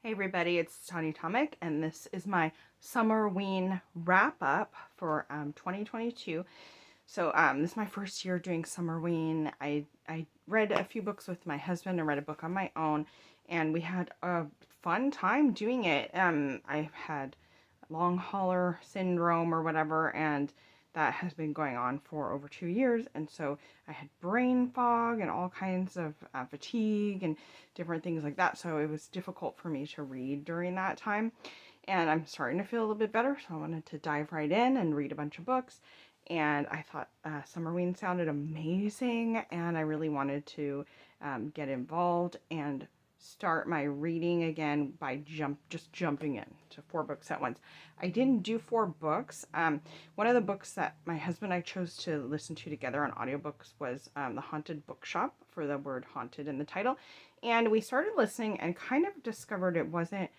Hey everybody, it's Tanya Tomic, and this is my Summerween wrap-up for 2022. So this is my first year doing Summerween. I read a few books with my husband and read a book on my own, and we had a fun time doing it. I had long hauler syndrome or whatever, and that has been going on for over 2 years. And so I had brain fog and all kinds of fatigue and different things like that. So it was difficult for me to read during that time. And I'm starting to feel a little bit better. So I wanted to dive right in and read a bunch of books. And I thought Summerween sounded amazing. And I really wanted to get involved and start my reading again by just jumping in to 4 books at once. I didn't do 4 books. One of the books that my husband and I chose to listen to together on audiobooks was The Haunted Bookshop, for the word haunted in the title. And we started listening and kind of discovered it wasn't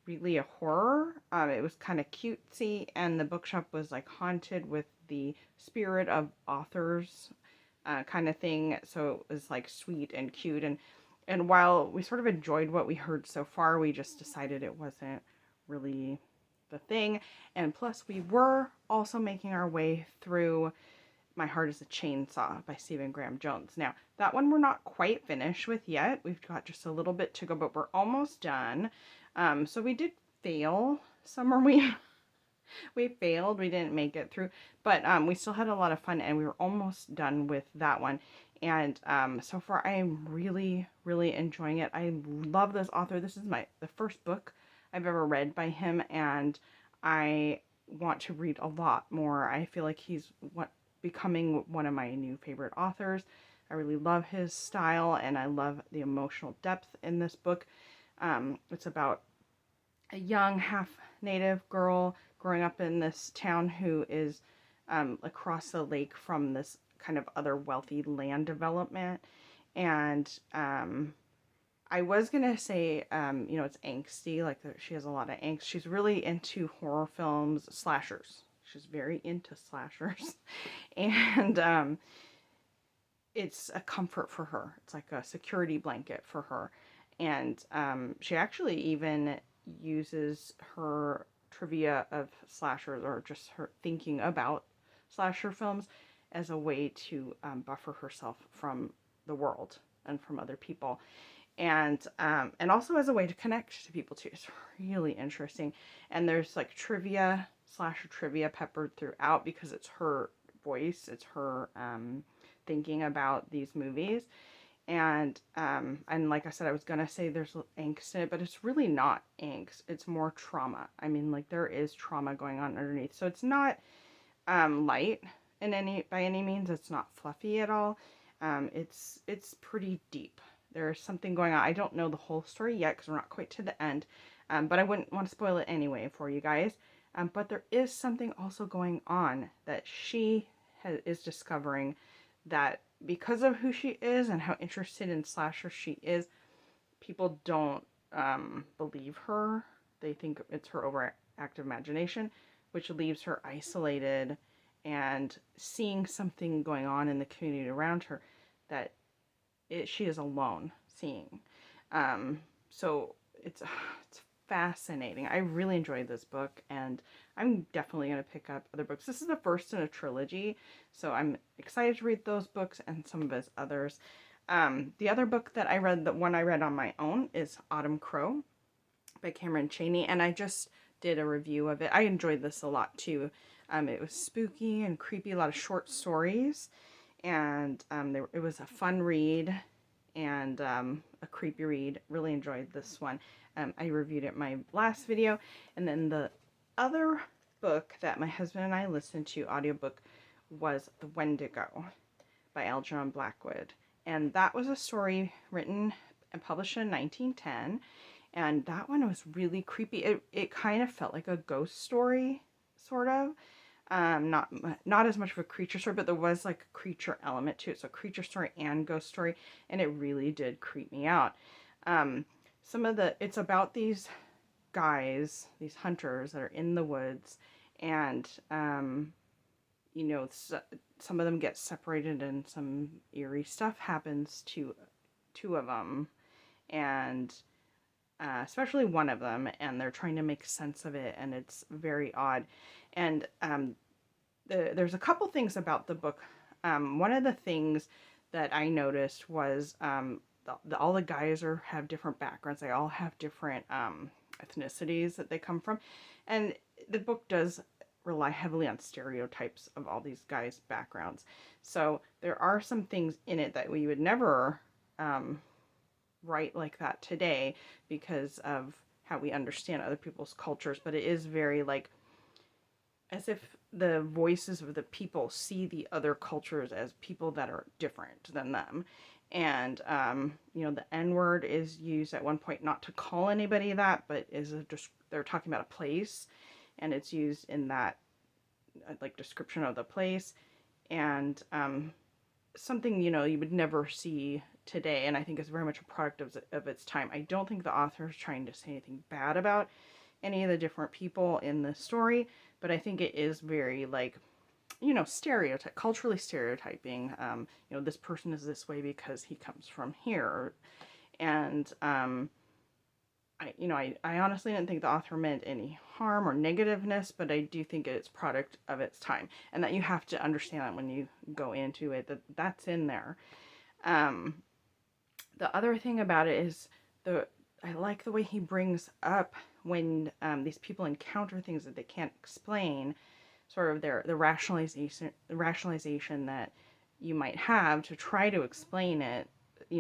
really a horror. It was kind of cutesy, and the bookshop was like haunted with the spirit of authors kind of thing. So it was like sweet and cute, and while we sort of enjoyed what we heard so far, we just decided it wasn't really the thing. And plus, we were also making our way through My Heart is a Chainsaw by Stephen Graham Jones. Now, that one we're not quite finished with yet. We've got just a little bit to go, but we're almost done. So we did fail Summer. We failed. We didn't make it through, but we still had a lot of fun, and we were almost done with that one. And so far, I am really, really enjoying it. I love this author. This is the first book I've ever read by him, and I want to read a lot more. I feel like he's becoming one of my new favorite authors. I really love his style, and I love the emotional depth in this book. It's about a young half-native girl growing up in this town who is across the lake from this kind of other wealthy land development. And I was going to say, it's angsty, like she has a lot of angst. She's really into horror films, slashers. She's very into slashers. And it's a comfort for her. It's like a security blanket for her. And she actually even uses her trivia of slashers, or just her thinking about slasher films, as a way to buffer herself from the world and from other people, and also as a way to connect to people too. It's really interesting, and there's like slasher trivia peppered throughout because it's her voice, it's her thinking about these movies. And like I said, I was gonna say there's angst in it, but it's really not angst. It's more trauma. I mean, like, there is trauma going on underneath. So it's not light by any means. It's not fluffy at all. It's pretty deep. There's something going on. I don't know the whole story yet because we're not quite to the end. But I wouldn't want to spoil it anyway for you guys. But there is something also going on that she is discovering, that because of who she is and how interested in slasher she is, people don't believe her. They think it's her overactive imagination, which leaves her isolated and seeing something going on in the community around her that she is alone seeing. So it's fascinating. I really enjoyed this book, and I'm definitely going to pick up other books. This is the first in a trilogy, so I'm excited to read those books and some of his others. The other book that I read, the one I read on my own, is Autumn Crow by Cameron Chaney, and I just did a review of it. I enjoyed this a lot too. It was spooky and creepy, a lot of short stories, and it was a fun read and a creepy read. Really enjoyed this one. I reviewed it in my last video. And then the other book that my husband and I listened to audiobook was The Wendigo by Algernon Blackwood. And that was a story written and published in 1910. And that one was really creepy. It kind of felt like a ghost story, sort of. Not as much of a creature story, but there was like a creature element to it. So creature story and ghost story. And it really did creep me out. It's about these guys, these hunters that are in the woods, and some of them get separated, and some eerie stuff happens to 2 of them, and especially one of them, and they're trying to make sense of it, and it's very odd. And there's a couple things about the book. One of the things that I noticed was all the guys have different backgrounds. They all have different ethnicities that they come from, and the book does rely heavily on stereotypes of all these guys' backgrounds. So there are some things in it that we would never write like that today because of how we understand other people's cultures, but it is very like as if the voices of the people see the other cultures as people that are different than them. And, the N word is used at one point not to call anybody that, but they're talking about a place, and it's used in that like description of the place. And something, you would never see today, and I think it's very much a product of its time. I don't think the author is trying to say anything bad about any of the different people in the story, but I think it is very like, culturally stereotyping. This person is this way because he comes from here, and I honestly didn't think the author meant any harm or negativeness, but I do think it's product of its time, and that you have to understand that when you go into it, that's in there. The other thing about it is I like the way he brings up when these people encounter things that they can't explain, sort of the rationalization that you might have to try to explain it,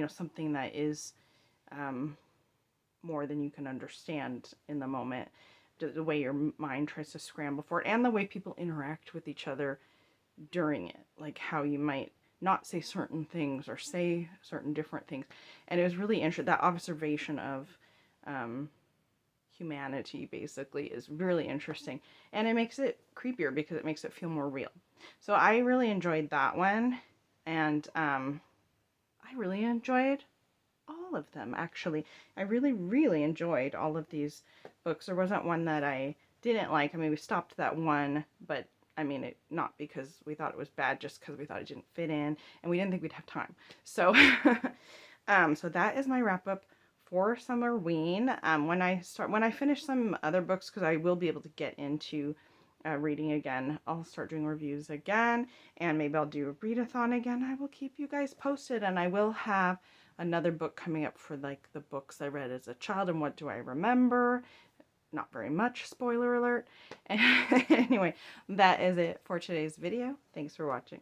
something that is more than you can understand in the moment, the way your mind tries to scramble for it, and the way people interact with each other during it, like how you might not say certain things or say certain different things. And it was really interesting. That observation of humanity basically is really interesting, and it makes it creepier because it makes it feel more real. So I really enjoyed that one, and I really enjoyed all of them, actually. I really enjoyed all of these books. There wasn't one that I didn't like. I mean, we stopped that one, but I mean, not because we thought it was bad, just because we thought it didn't fit in, and we didn't think we'd have time. So, so that is my wrap up for Summerween. When I finish some other books, because I will be able to get into reading again, I'll start doing reviews again, and maybe I'll do a readathon again. I will keep you guys posted, and I will have another book coming up for like the books I read as a child and what do I remember. Not very much, spoiler alert. Anyway, that is it for today's video. Thanks for watching.